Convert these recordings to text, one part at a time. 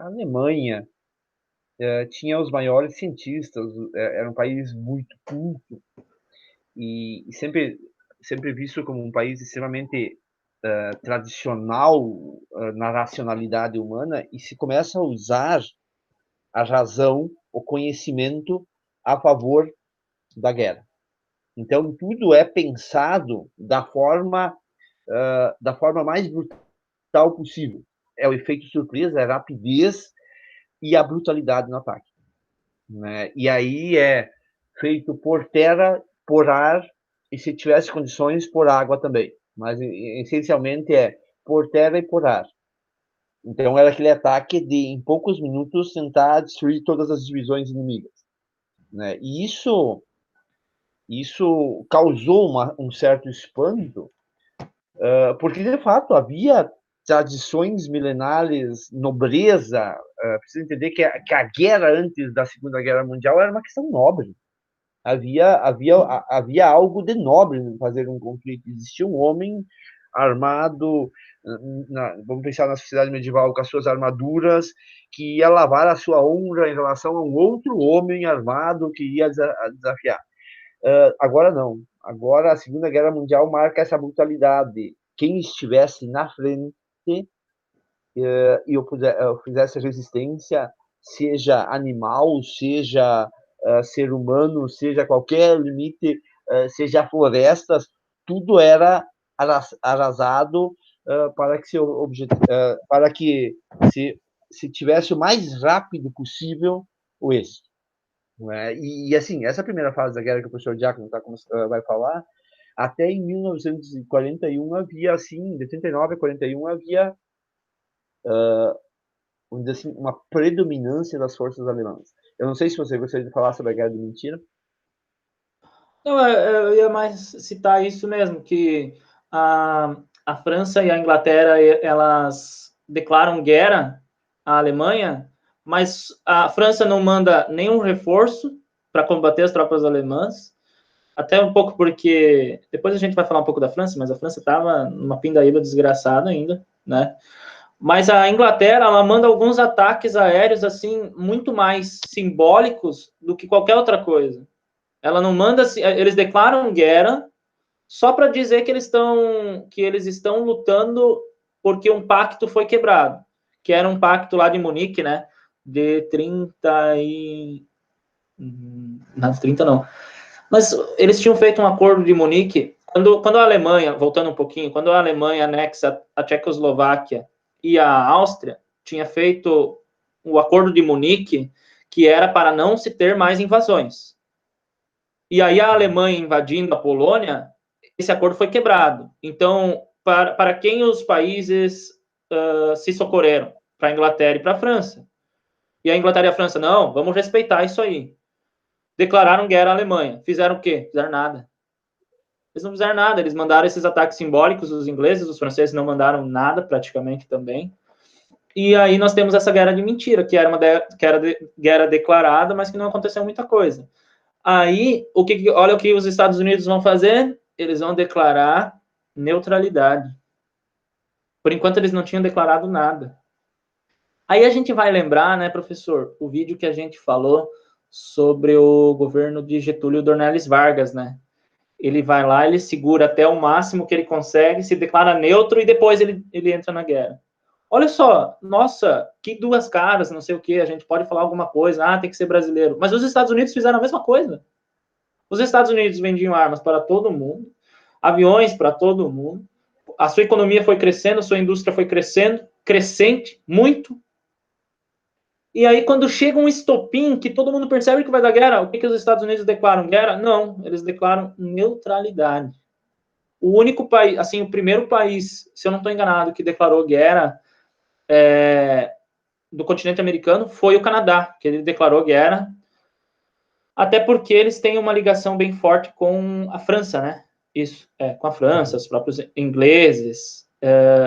a Alemanha tinha os maiores cientistas, era um país muito culto e sempre visto como um país extremamente tradicional na racionalidade humana, e se começa a usar a razão, o conhecimento a favor da guerra. Então, tudo é pensado da forma mais brutal possível. É o efeito surpresa, é a rapidez e a brutalidade no ataque. Né? E aí é feito por terra, por ar, e se tivesse condições, por água também. Mas, essencialmente, é por terra e por ar. Então, era aquele ataque de, em poucos minutos, tentar destruir todas as divisões inimigas. Né? E isso causou um certo espanto, porque, de fato, havia tradições milenares, nobreza. Precisa entender que a guerra antes da Segunda Guerra Mundial era uma questão nobre. Havia algo de nobre em fazer um conflito. Existia um homem armado, vamos pensar na sociedade medieval, com as suas armaduras, que ia lavar a sua honra em relação a um outro homem armado que ia desafiar. Agora não. Agora a Segunda Guerra Mundial marca essa brutalidade. Quem estivesse na frente e eu fizesse resistência, seja animal, seja ser humano, seja qualquer limite, seja florestas, tudo era arrasado para que se tivesse o mais rápido possível o êxito. Né? E assim, essa primeira fase da guerra que o professor Giacomo vai falar, até em 1941 havia, assim, de 39 a 41 havia, vamos dizer assim, uma predominância das forças alemãs. Eu não sei se você gostaria de falar sobre a Guerra de Mentira. Não, eu ia mais citar isso mesmo, que a França e a Inglaterra, elas declaram guerra à Alemanha, mas a França não manda nenhum reforço para combater as tropas alemãs, até um pouco porque, depois a gente vai falar um pouco da França, mas a França estava numa pindaíba desgraçada ainda, né? Mas a Inglaterra, ela manda alguns ataques aéreos, assim, muito mais simbólicos do que qualquer outra coisa. Ela não manda, eles declaram guerra só para dizer que eles estão lutando porque um pacto foi quebrado, que era um pacto lá de Munique, né? De 30 e não, 30 não. Mas eles tinham feito um acordo de Munique quando a Alemanha, voltando um pouquinho, quando a Alemanha anexa a Tchecoslováquia e a Áustria, tinha feito o acordo de Munique, que era para não se ter mais invasões. E aí a Alemanha invadindo a Polônia, esse acordo foi quebrado. Então, para quem os países se socorreram? Para a Inglaterra e para a França. E a Inglaterra e a França, não, vamos respeitar isso aí. Declararam guerra à Alemanha. Fizeram o quê? Fizeram nada. Eles não fizeram nada, eles mandaram esses ataques simbólicos, os ingleses, os franceses não mandaram nada, praticamente, também. E aí nós temos essa guerra de mentira, que era uma guerra declarada, mas que não aconteceu muita coisa. Aí, olha o que os Estados Unidos vão fazer? Eles vão declarar neutralidade. Por enquanto, eles não tinham declarado nada. Aí a gente vai lembrar, né, professor, o vídeo que a gente falou sobre o governo de Getúlio Dornelles Vargas, né? Ele vai lá, ele segura até o máximo que ele consegue, se declara neutro e depois ele entra na guerra. Olha só, nossa, que duas caras, não sei o que, a gente pode falar alguma coisa, tem que ser brasileiro. Mas os Estados Unidos fizeram a mesma coisa. Os Estados Unidos vendiam armas para todo mundo, aviões para todo mundo, a sua economia foi crescendo, a sua indústria foi crescendo, crescente, muito. E aí, quando chega um estopim que todo mundo percebe que vai dar guerra, o que os Estados Unidos declaram? Guerra? Não, eles declaram neutralidade. O único país, assim, o primeiro país, se eu não estou enganado, que declarou guerra do continente americano foi o Canadá, que ele declarou guerra, até porque eles têm uma ligação bem forte com a França, né? Isso, com a França, os próprios ingleses,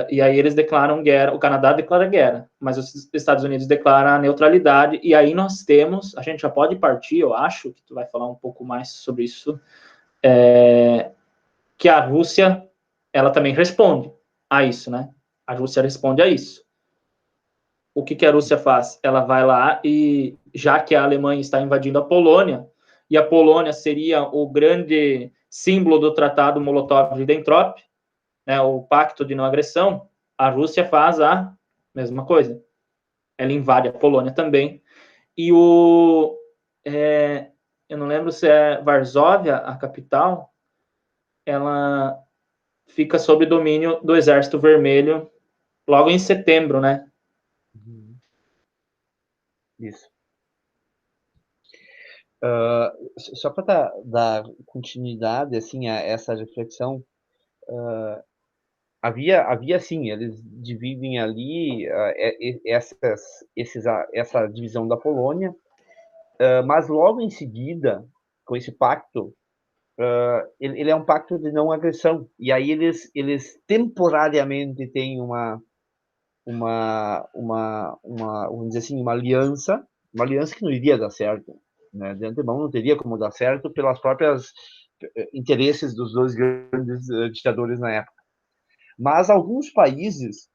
e aí eles declaram guerra, o Canadá declara guerra, mas os Estados Unidos declaram a neutralidade, e aí nós temos, a gente já pode partir, eu acho, que tu vai falar um pouco mais sobre isso, que a Rússia, ela também responde a isso, né? A Rússia responde a isso. o que a Rússia faz? Ela vai lá e, já que a Alemanha está invadindo a Polônia, e a Polônia seria o grande símbolo do Tratado Molotov-Ribbentrop, né, o Pacto de Não Agressão, a Rússia faz a mesma coisa. Ela invade a Polônia também. E eu não lembro se é Varsóvia, a capital, ela fica sob domínio do Exército Vermelho logo em setembro, né? Isso. Só para dar continuidade assim a essa reflexão, havia sim, eles dividem ali essa divisão da Polônia, mas logo em seguida, com esse pacto, ele é um pacto de não agressão, e aí eles temporariamente têm vamos dizer assim, uma aliança que não iria dar certo, né? De antemão não teria como dar certo pelas próprias interesses dos dois grandes ditadores na época. Mas alguns países,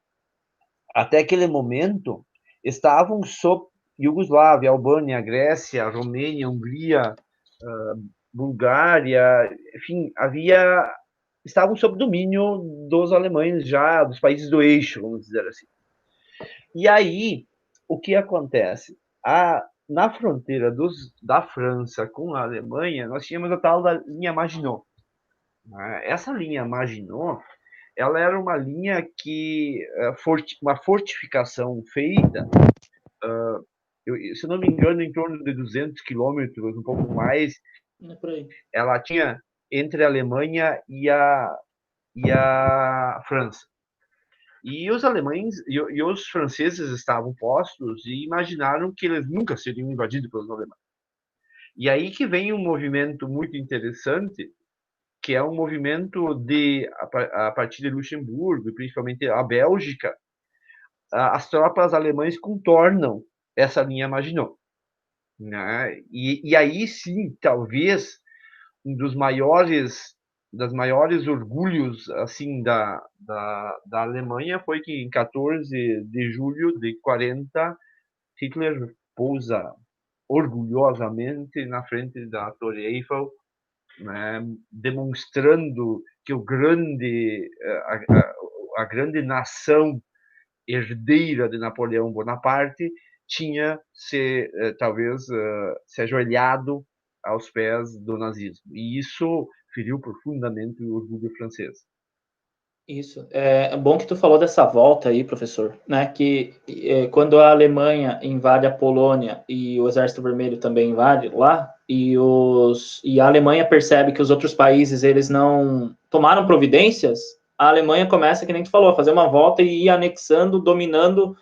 até aquele momento, estavam sob Iugoslávia, Albânia, Grécia, Romênia, Hungria, Bulgária, enfim, estavam sob domínio dos alemães já, dos países do eixo, vamos dizer assim. E aí, o que acontece? Na fronteira da França com a Alemanha, nós tínhamos a tal da linha Maginot. Essa linha Maginot, ela era uma linha que uma fortificação feita, se não me engano, em torno de 200 quilômetros, um pouco mais. Ela tinha entre a Alemanha e a França. E os alemães e os franceses estavam postos e imaginaram que eles nunca seriam invadidos pelos alemães. E aí que vem um movimento muito interessante, que é um movimento a partir de Luxemburgo, e principalmente a Bélgica, as tropas alemãs contornam essa linha Maginot. Né? E aí sim, talvez um dos maiores orgulhos assim da Alemanha foi que em 14 de julho de 40 Hitler pousa orgulhosamente na frente da Torre Eiffel, né, demonstrando que a grande nação herdeira de Napoleão Bonaparte tinha talvez se ajoelhado aos pés do nazismo. E isso feriu profundamente o orgulho francês. Isso. É bom que tu falou dessa volta aí, professor, né? Que quando a Alemanha invade a Polônia e o Exército Vermelho também invade lá, e a Alemanha percebe que os outros países eles não tomaram providências, a Alemanha começa, que nem tu falou, a fazer uma volta e ir anexando, dominando,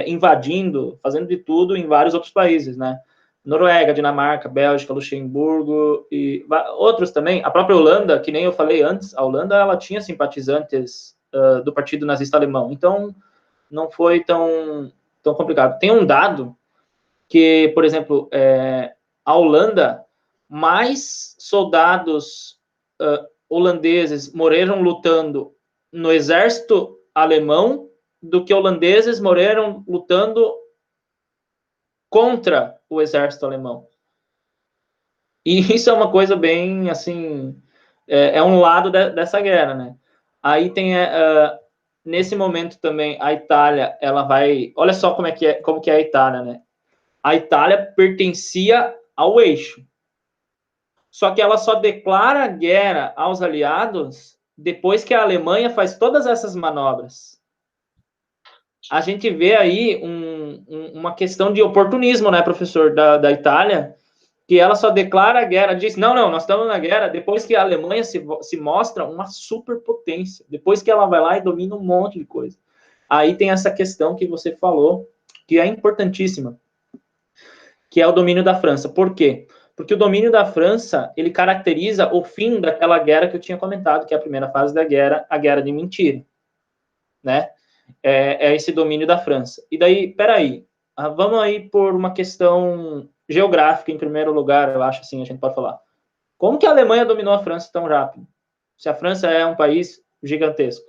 invadindo, fazendo de tudo em vários outros países, né? Noruega, Dinamarca, Bélgica, Luxemburgo e outros também. A própria Holanda, que nem eu falei antes, a Holanda ela tinha simpatizantes do Partido Nazista Alemão. Então, não foi tão complicado. Tem um dado que, por exemplo, a Holanda, mais soldados holandeses morreram lutando no exército alemão do que holandeses morreram lutando contra o exército alemão. E isso é uma coisa bem, assim, é um lado dessa guerra, né? Aí tem, nesse momento também, a Itália, ela vai... Olha só como que é a Itália, né? A Itália pertencia ao eixo. Só que ela só declara guerra aos aliados depois que a Alemanha faz todas essas manobras. A gente vê aí uma questão de oportunismo, né, professor, da Itália, que ela só declara a guerra, diz, não, nós estamos na guerra, depois que a Alemanha se mostra uma superpotência, depois que ela vai lá e domina um monte de coisa. Aí tem essa questão que você falou, que é importantíssima, que é o domínio da França. Por quê? Porque o domínio da França, ele caracteriza o fim daquela guerra que eu tinha comentado, que é a primeira fase da guerra, a guerra de mentira, né? É esse domínio da França. E daí, peraí, vamos aí por uma questão geográfica em primeiro lugar, eu acho assim, a gente pode falar. Como que a Alemanha dominou a França tão rápido? Se a França é um país gigantesco.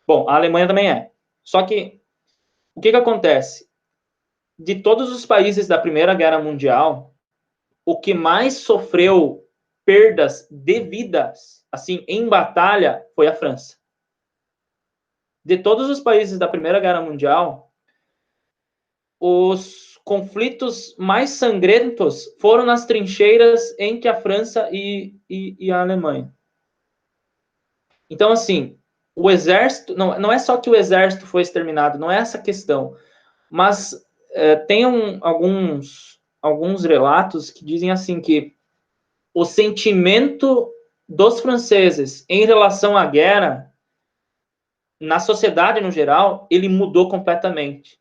Bom, a Alemanha também é. Só que, o que acontece? de todos os países da Primeira Guerra Mundial, o que mais sofreu perdas de vidas, assim, em batalha, foi a França. De todos os países da Primeira Guerra Mundial, os conflitos mais sangrentos foram nas trincheiras entre a França e a Alemanha. Então, assim, o exército, não é só que o exército foi exterminado, não é essa questão, mas tem alguns relatos que dizem assim que o sentimento dos franceses em relação à guerra, na sociedade no geral, ele mudou completamente.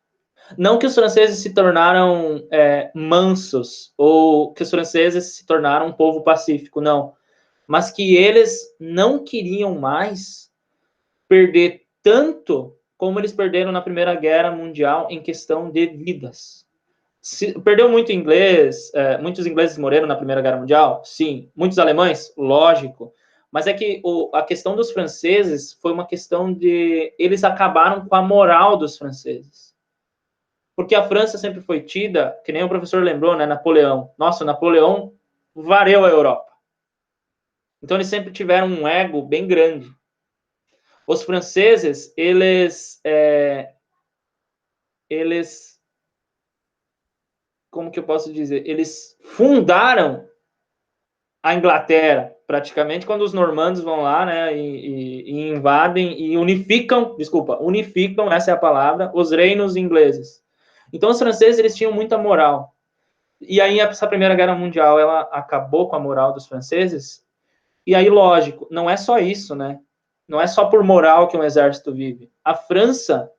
Não que os franceses se tornaram mansos, ou que os franceses se tornaram um povo pacífico, não. Mas que eles não queriam mais perder tanto como eles perderam na Primeira Guerra Mundial em questão de vidas. Perdeu muito inglês, muitos ingleses morreram na Primeira Guerra Mundial? Sim. Muitos alemães? Lógico. Mas é que a questão dos franceses foi uma questão de... Eles acabaram com a moral dos franceses. Porque a França sempre foi tida, que nem o professor lembrou, né? Napoleão. Nossa, Napoleão varreu a Europa. Então, eles sempre tiveram um ego bem grande. Os franceses, eles, como que eu posso dizer? Eles fundaram a Inglaterra, praticamente, quando os normandos vão lá, né, e invadem e unificam, essa é a palavra, os reinos ingleses. Então, os franceses, eles tinham muita moral. E aí, essa Primeira Guerra Mundial, ela acabou com a moral dos franceses. E aí, lógico, não é só isso, né? Não é só por moral que um exército vive. A França,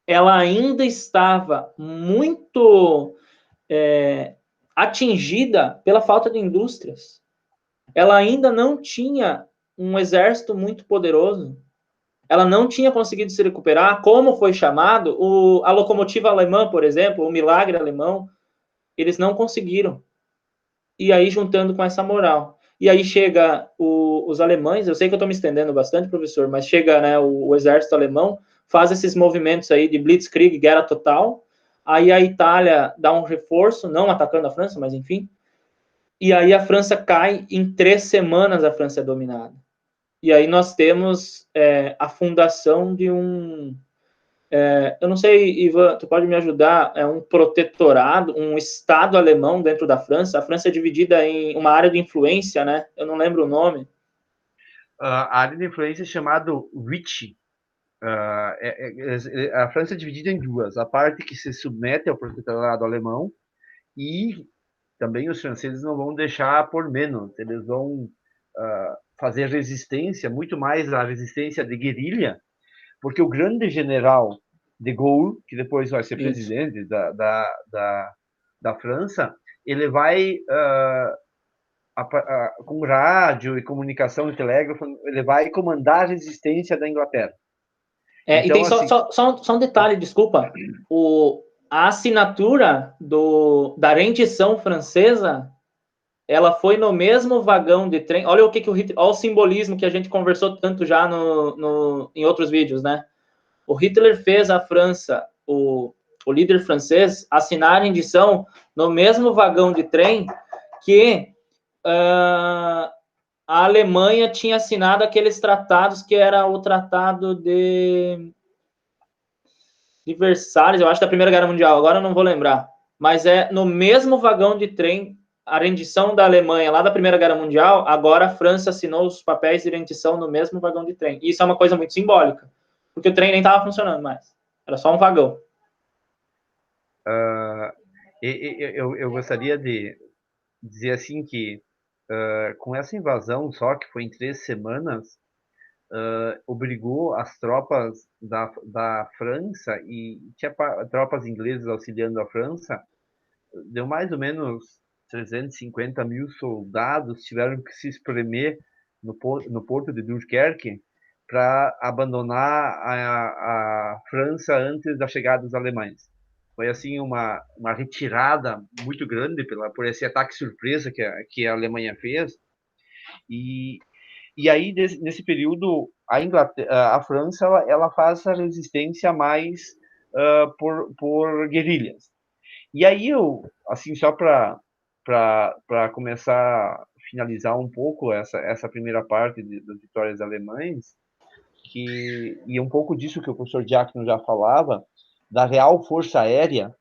ela ainda estava muito atingida pela falta de indústrias. Ela ainda não tinha um exército muito poderoso. Ela não tinha conseguido se recuperar, como foi chamado, a locomotiva alemã, por exemplo, o milagre alemão, eles não conseguiram. E aí, juntando com essa moral. E aí chega os alemães, eu sei que eu estou me estendendo bastante, professor, mas chega, né, o exército alemão, faz esses movimentos aí de blitzkrieg, guerra total, aí a Itália dá um reforço, não atacando a França, mas enfim, e aí a França cai, em 3 semanas a França é dominada. E aí nós temos a fundação de eu não sei, Ivan, tu pode me ajudar? É um protetorado, um Estado alemão dentro da França. A França é dividida em uma área de influência, né? Eu não lembro o nome. A área de influência é chamada Vichy. A França é dividida em duas. A parte que se submete ao protetorado alemão e também os franceses não vão deixar por menos. Eles vão fazer resistência, muito mais a resistência de guerrilha, porque o grande general de Gaulle, que depois vai ser Isso. presidente da França, ele vai, com rádio e comunicação e telégrafo, ele vai comandar a resistência da Inglaterra. E Então, tem assim, só um detalhe, desculpa. A assinatura da rendição francesa, ela foi no mesmo vagão de trem. Olha olha o simbolismo que a gente conversou tanto já em outros vídeos, né? O Hitler fez a França, o líder francês, assinar a rendição no mesmo vagão de trem que a Alemanha tinha assinado aqueles tratados que era o Tratado de Versalhes, eu acho, da Primeira Guerra Mundial, agora eu não vou lembrar. Mas é no mesmo vagão de trem, a rendição da Alemanha lá da Primeira Guerra Mundial, agora a França assinou os papéis de rendição no mesmo vagão de trem. E isso é uma coisa muito simbólica, porque o trem nem estava funcionando mais. Era só um vagão. Eu gostaria de dizer assim que com essa invasão só, que foi em 3 semanas, obrigou as tropas da França, e tinha tropas inglesas auxiliando a França, deu mais ou menos 350 mil soldados, tiveram que se espremer no porto de Dunkerque para abandonar a França antes da chegada dos alemães. Foi assim uma retirada muito grande por esse ataque surpresa que a Alemanha fez. E aí, nesse período, a França ela faz a resistência mais por guerrilhas. E aí assim, só para começar a finalizar um pouco essa primeira parte das vitórias alemães, e um pouco disso que o professor Diácono já falava, da Real Força Aérea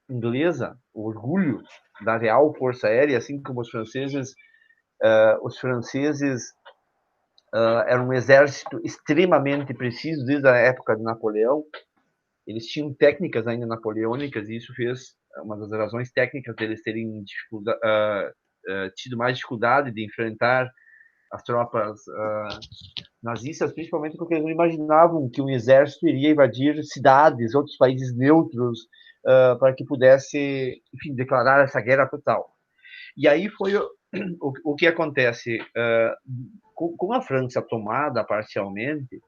inglesa, o orgulho da Real Força Aérea, assim como os franceses eram um exército extremamente preciso desde a época de Napoleão. Eles tinham técnicas ainda napoleônicas, e isso fez uma das razões técnicas deles terem tido mais dificuldade de enfrentar as tropas nazistas, principalmente porque eles não imaginavam que um exército iria invadir cidades, outros países neutros, para que pudesse, enfim, declarar essa guerra total. E aí foi o que acontece. Com a França tomada parcialmente,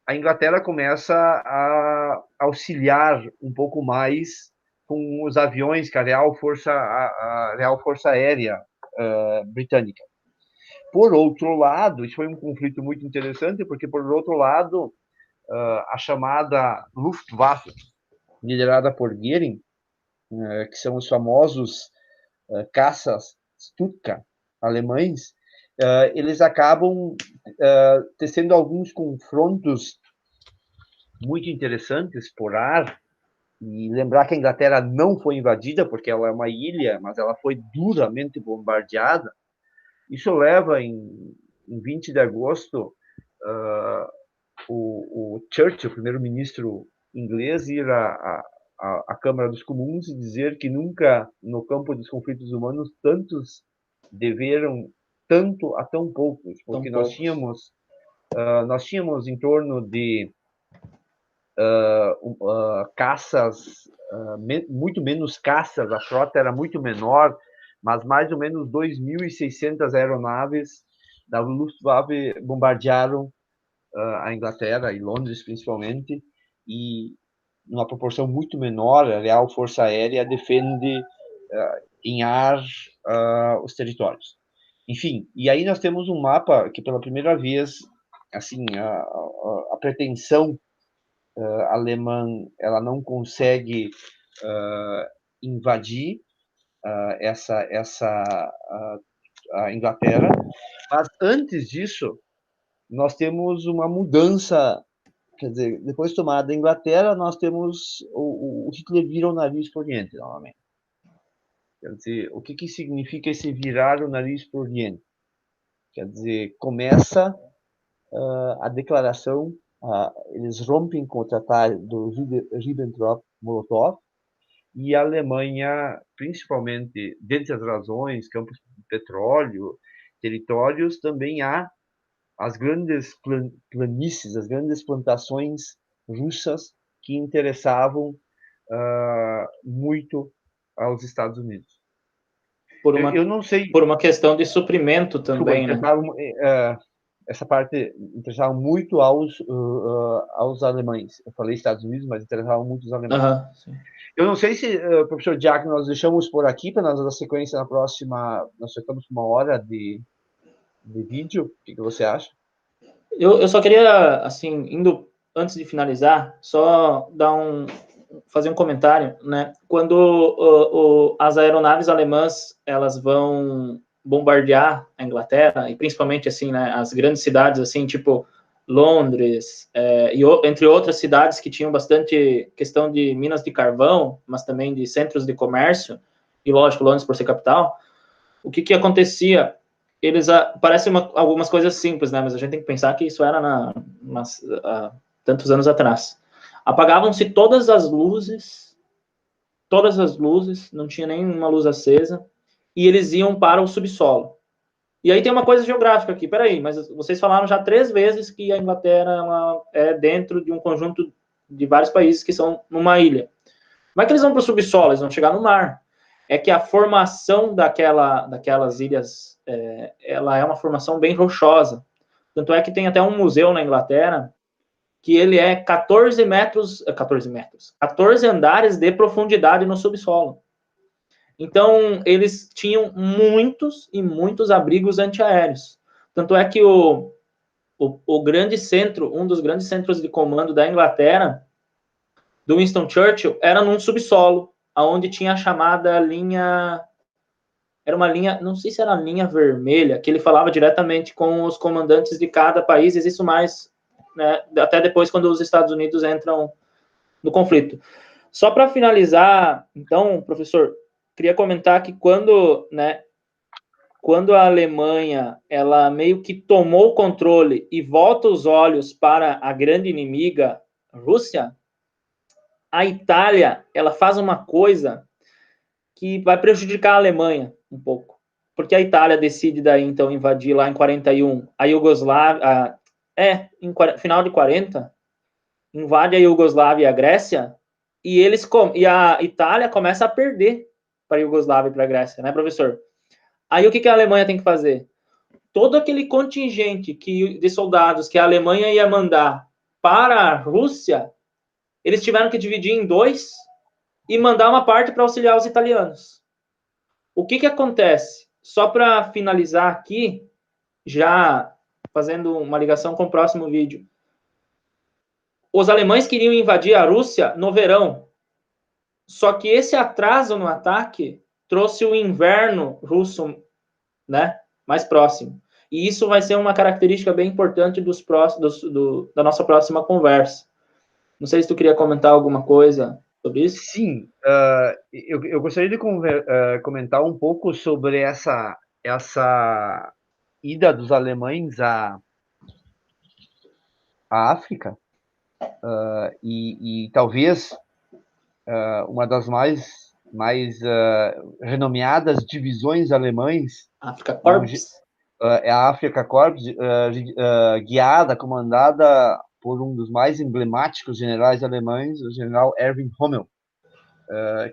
a Inglaterra começa a auxiliar um pouco mais com os aviões que a Real Força Aérea britânica. Por outro lado, isso foi um conflito muito interessante, porque, por outro lado, a chamada Luftwaffe, liderada por Goering, que são os famosos caças Stuka alemães, eles acabam tecendo alguns confrontos muito interessantes por ar. E lembrar que a Inglaterra não foi invadida, porque ela é uma ilha, mas ela foi duramente bombardeada. Isso leva, em 20 de agosto, o Churchill, o primeiro-ministro inglês, ir à Câmara dos Comuns e dizer que nunca, no campo dos conflitos humanos, tantos deveram tanto a tão poucos, porque nós tínhamos em torno de caças, muito menos caças, a frota era muito menor, mas mais ou menos 2.600 aeronaves da Luftwaffe bombardearam a Inglaterra e Londres principalmente, e numa proporção muito menor, a Real Força Aérea defende em ar os territórios. Enfim, e aí nós temos um mapa que pela primeira vez, assim, a pretensão alemã, ela não consegue invadir a Inglaterra, mas antes disso nós temos uma mudança, quer dizer, depois de tomada a Inglaterra, nós temos o Hitler vira o nariz para o Oriente, novamente. Quer dizer, o que significa esse virar o nariz para o Oriente? Quer dizer, começa a declaração, eles rompem com o tratado do Ribbentrop-Molotov, e a Alemanha, principalmente, dentre as razões, campos de petróleo, territórios, também há as grandes planícies, as grandes plantações russas que interessavam muito aos Estados Unidos. Eu não sei. Por uma questão de suprimento também, né? Essa parte interessava muito aos alemães. Eu falei Estados Unidos, mas interessava muito os alemães. Eu não sei se, professor Diácono, nós deixamos por aqui para nós dar sequência na próxima. Nós já estamos com 1 hora de vídeo. O que você acha? Eu só queria, assim, antes de finalizar, só fazer um comentário, né? Quando as aeronaves alemãs elas vão bombardear a Inglaterra, e principalmente, assim, né, as grandes cidades, assim, tipo Londres, e entre outras cidades que tinham bastante questão de minas de carvão, mas também de centros de comércio, e lógico, Londres por ser capital, o que acontecia? Eles parecem algumas coisas simples, né? Mas a gente tem que pensar que isso era há tantos anos atrás. Apagavam-se todas as luzes, não tinha nenhuma luz acesa, e eles iam para o subsolo. E aí tem uma coisa geográfica aqui, peraí, mas vocês falaram já 3 vezes que a Inglaterra ela é dentro de um conjunto de vários países que são numa ilha. Como é que eles vão para o subsolo? Eles vão chegar no mar. É que a formação daquelas ilhas, ela é uma formação bem rochosa. Tanto é que tem até um museu na Inglaterra que ele é 14 andares de profundidade no subsolo. Então, eles tinham muitos e muitos abrigos antiaéreos. Tanto é que o grande centro, um dos grandes centros de comando da Inglaterra, do Winston Churchill era num subsolo, onde tinha a chamada linha... Era uma linha, não sei se era a linha vermelha, que ele falava diretamente com os comandantes de cada país, isso mais, né, até depois quando os Estados Unidos entram no conflito. Só para finalizar, então, professor, queria comentar que quando, né, quando a Alemanha ela meio que tomou o controle e volta os olhos para a grande inimiga, Rússia, a Itália ela faz uma coisa que vai prejudicar a Alemanha um pouco. Porque a Itália decide daí, então, invadir lá em 41 a Iugoslávia, em final de 40, invade a Iugoslávia e a Grécia, e a Itália começa a perder para a Iugoslávia e para a Grécia, né, professor? Aí o que a Alemanha tem que fazer? Todo aquele contingente de soldados que a Alemanha ia mandar para a Rússia, eles tiveram que dividir em dois e mandar uma parte para auxiliar os italianos. O que acontece? Só para finalizar aqui, já fazendo uma ligação com o próximo vídeo. Os alemães queriam invadir a Rússia no verão, só que esse atraso no ataque trouxe o inverno russo, né, mais próximo. E isso vai ser uma característica bem importante da nossa próxima conversa. Não sei se tu queria comentar alguma coisa sobre isso. Sim, eu gostaria de comentar um pouco sobre essa ida dos alemães à África, e talvez uma das mais renomeadas divisões alemães, África Corps. É a África Corps, guiada, comandada por um dos mais emblemáticos generais alemães, o general Erwin Rommel,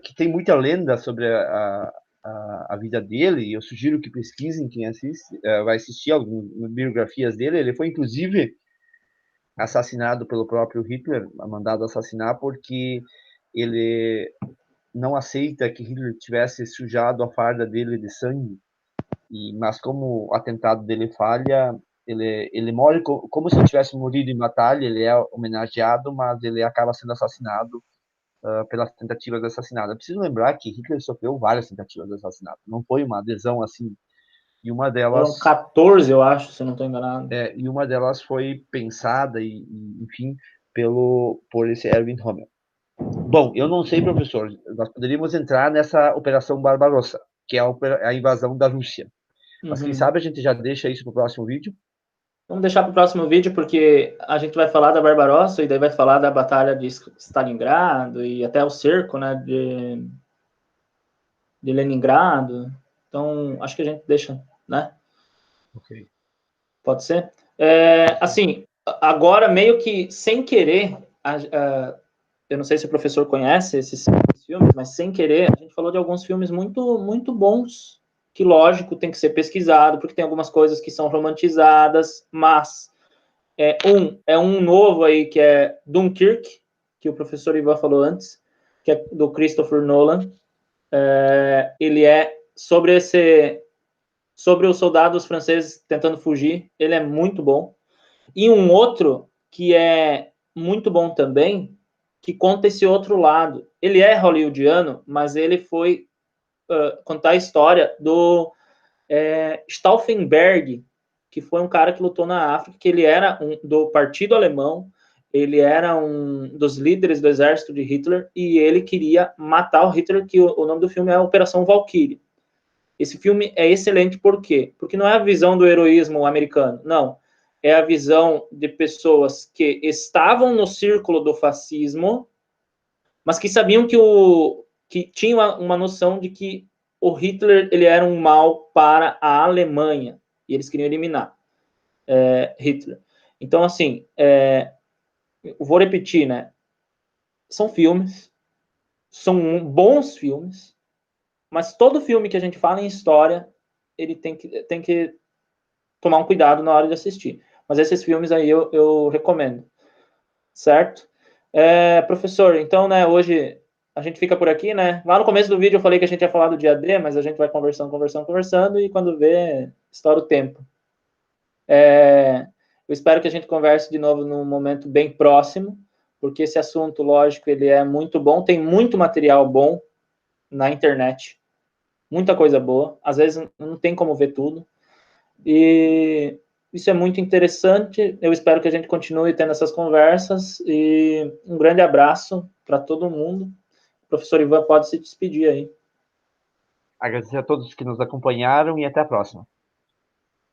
que tem muita lenda sobre a vida dele, e eu sugiro que pesquisem, quem assiste, vai assistir algumas biografias dele. Ele foi, inclusive, assassinado pelo próprio Hitler, mandado assassinar, porque ele não aceita que Hitler tivesse sujado a farda dele de sangue, mas como o atentado dele falha, ele morre como se ele tivesse morrido em batalha. Ele é homenageado, mas ele acaba sendo assassinado pelas tentativas de assassinato. É preciso lembrar que Hitler sofreu várias tentativas de assassinato. Não foi uma adesão assim. E uma delas... Foram 14, eu acho, se não estou enganado. E uma delas foi pensada, enfim, por esse Erwin Rommel. Bom, eu não sei, professor, nós poderíamos entrar nessa Operação Barbarossa, que é a invasão da Rússia. Mas quem sabe a gente já deixa isso para o próximo vídeo? Vamos deixar para o próximo vídeo, porque a gente vai falar da Barbarossa e daí vai falar da Batalha de Stalingrado e até o cerco, né, de Leningrado. Então, acho que a gente deixa, né? Ok. Pode ser? Assim, agora meio que sem querer, eu não sei se o professor conhece esses filmes, mas sem querer, a gente falou de alguns filmes muito, muito bons, que lógico tem que ser pesquisado, porque tem algumas coisas que são romantizadas, mas é um novo aí, que é Dunkirk, que o professor Ivan falou antes, que é do Christopher Nolan. Ele é sobre os soldados franceses tentando fugir. Ele é muito bom. E um outro que é muito bom também, que conta esse outro lado. Ele é hollywoodiano, mas ele foi contar a história do Stauffenberg, que foi um cara que lutou na África, que ele era do Partido Alemão, ele era um dos líderes do exército de Hitler, e ele queria matar o Hitler, que o nome do filme é Operação Valkyrie. Esse filme é excelente, por quê? Porque não é a visão do heroísmo americano, não. É a visão de pessoas que estavam no círculo do fascismo, mas que sabiam que tinham uma noção de que o Hitler ele era um mal para a Alemanha, e eles queriam eliminar Hitler. Então, assim, vou repetir, né? São filmes, são bons filmes, mas todo filme que a gente fala em história, ele tem que tomar um cuidado na hora de assistir. Mas esses filmes aí eu recomendo, certo? Professor, então, né, hoje a gente fica por aqui, né? Lá no começo do vídeo eu falei que a gente ia falar do dia D, mas a gente vai conversando, e quando vê, estoura o tempo. Eu espero que a gente converse de novo num momento bem próximo, porque esse assunto, lógico, ele é muito bom, tem muito material bom na internet, muita coisa boa, às vezes não tem como ver tudo, e isso é muito interessante. Eu espero que a gente continue tendo essas conversas, e um grande abraço para todo mundo. O professor Ivan pode se despedir aí. Agradecer a todos que nos acompanharam e até a próxima.